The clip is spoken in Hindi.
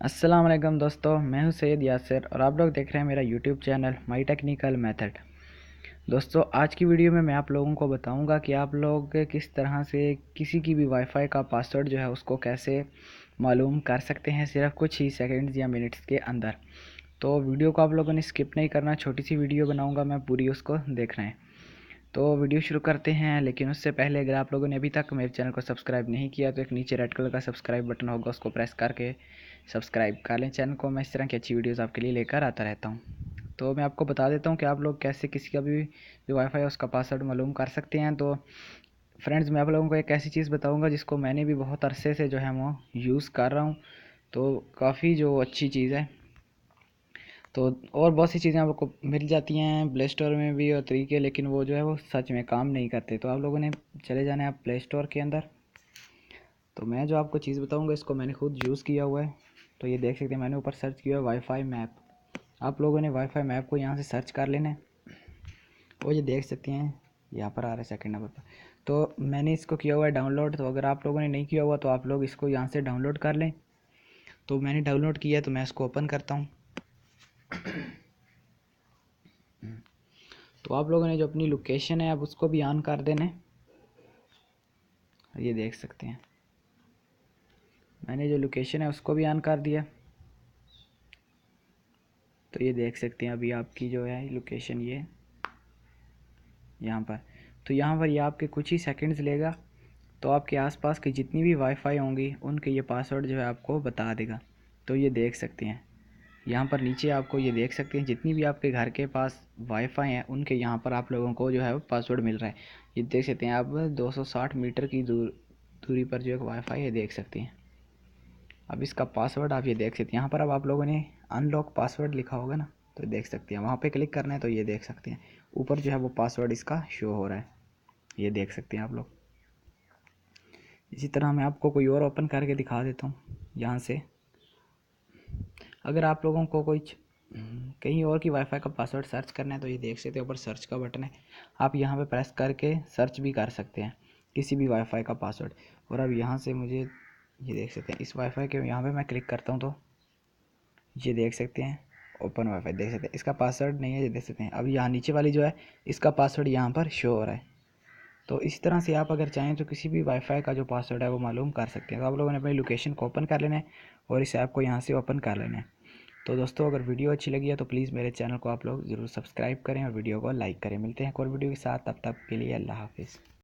अस्सलाम वालेकुम दोस्तों, मैं हूं सैयद यासिर और आप लोग देख रहे हैं मेरा YouTube channel my technical method. दोस्तों, आज की वीडियो में मैं आप लोगों को बताऊंगा कि आप लोग किस तरह से किसी की भी वाईफाई का पासवर्ड जो है उसको कैसे मालूम कर सकते हैं सिर्फ कुछ ही सेकंड्स या मिनट्स के अंदर। तो वीडियो को आप लोगों ने स्किप नहीं करना, छोटी सी वीडियो बनाऊँगा मैं, पूरी उसको देख रहे हैं। तो वीडियो शुरू करते हैं, लेकिन उससे पहले अगर आप लोगों ने अभी तक मेरे चैनल को सब्सक्राइब नहीं किया तो एक नीचे रेड कलर का सब्सक्राइब बटन होगा, उसको प्रेस करके सब्सक्राइब कर लें चैनल को। मैं इस तरह की अच्छी वीडियोस आपके लिए लेकर आता रहता हूँ। तो मैं आपको बता देता हूँ कि आप लोग कैसे किसी का भी जो वाईफाई है उसका पासवर्ड मालूम कर सकते हैं। तो फ्रेंड्स, मैं आप लोगों को एक ऐसी चीज़ बताऊँगा जिसको मैंने भी बहुत अरसे से जो है वो यूज़ कर रहा हूँ। तो काफ़ी जो अच्छी चीज़ है। तो और बहुत सी चीज़ें आपको मिल जाती हैं प्ले स्टोर में भी और तरीके, लेकिन वो जो है वो सच में काम नहीं करते। तो आप लोगों ने चले जाना है आप प्ले स्टोर के अंदर। तो मैं जो आपको चीज़ बताऊंगा इसको मैंने खुद यूज़ किया हुआ है। तो ये देख सकते हैं, मैंने ऊपर सर्च किया है वाईफाई मैप। आप लोगों ने वाईफाई मैप को यहाँ से सर्च कर लेना है। वो ये देख सकते हैं, यहाँ पर आ रहा है सेकंड नंबर पर। तो मैंने इसको किया हुआ है डाउनलोड। तो अगर आप लोगों ने नहीं किया हुआ तो आप लोग इसको यहाँ से डाउनलोड कर लें। तो मैंने डाउनलोड किया है, तो मैं इसको ओपन करता हूँ। तो आप लोगों ने जो अपनी लोकेशन है अब उसको भी ऑन कर देना है। ये देख सकते हैं, मैंने जो लोकेशन है उसको भी ऑन कर दिया। तो ये देख सकते हैं अभी आपकी जो है लोकेशन ये यहाँ पर। तो यहाँ पर ये आपके कुछ ही सेकंड्स लेगा। तो आपके आसपास की जितनी भी वाईफाई होंगी उनके ये पासवर्ड जो है आपको बता देगा। तो ये देख सकते हैं यहाँ पर नीचे, आपको ये देख सकते हैं जितनी भी आपके घर के पास वाईफाई हैं उनके यहाँ पर आप लोगों को जो है वो पासवर्ड मिल रहा है। ये देख सकते हैं आप 260 मीटर की दूरी पर जो एक वाईफाई है, देख सकते हैं। अब इसका पासवर्ड आप ये देख सकते हैं, यहाँ पर अब आप लोगों ने अनलॉक पासवर्ड लिखा होगा ना, तो देख सकते हैं वहाँ पे क्लिक करना है। तो ये देख सकते हैं ऊपर जो है वो पासवर्ड इसका शो हो रहा है, ये देख सकते हैं आप लोग। इसी तरह मैं आपको कोई और ओपन करके दिखा देता हूँ यहाँ से। अगर आप लोगों को कोई कहीं और की वाईफाई का पासवर्ड सर्च करना है तो ये देख सकते हैं ऊपर सर्च का बटन है, आप यहाँ पे प्रेस करके सर्च भी कर सकते हैं किसी भी वाईफाई का पासवर्ड। और अब यहाँ से मुझे ये देख सकते हैं इस वाईफाई के यहाँ पे मैं क्लिक करता हूँ तो ये देख सकते हैं ओपन वाईफाई, देख सकते हैं इसका पासवर्ड नहीं है, ये देख सकते हैं। अब यहाँ नीचे वाली जो है इसका पासवर्ड यहाँ पर शो हो रहा है। तो इस तरह से आप अगर चाहें तो किसी भी वाईफाई का जो पासवर्ड है वो मालूम कर सकते हैं। तो आप लोगों ने अपनी लोकेशन को ओपन कर लेना है और इस ऐप को यहाँ से ओपन कर लेना है। तो दोस्तों, अगर वीडियो अच्छी लगी है तो प्लीज़ मेरे चैनल को आप लोग ज़रूर सब्सक्राइब करें और वीडियो को लाइक करें। मिलते हैं एक और वीडियो के साथ, तब तक के लिए अल्लाह हाफिज़।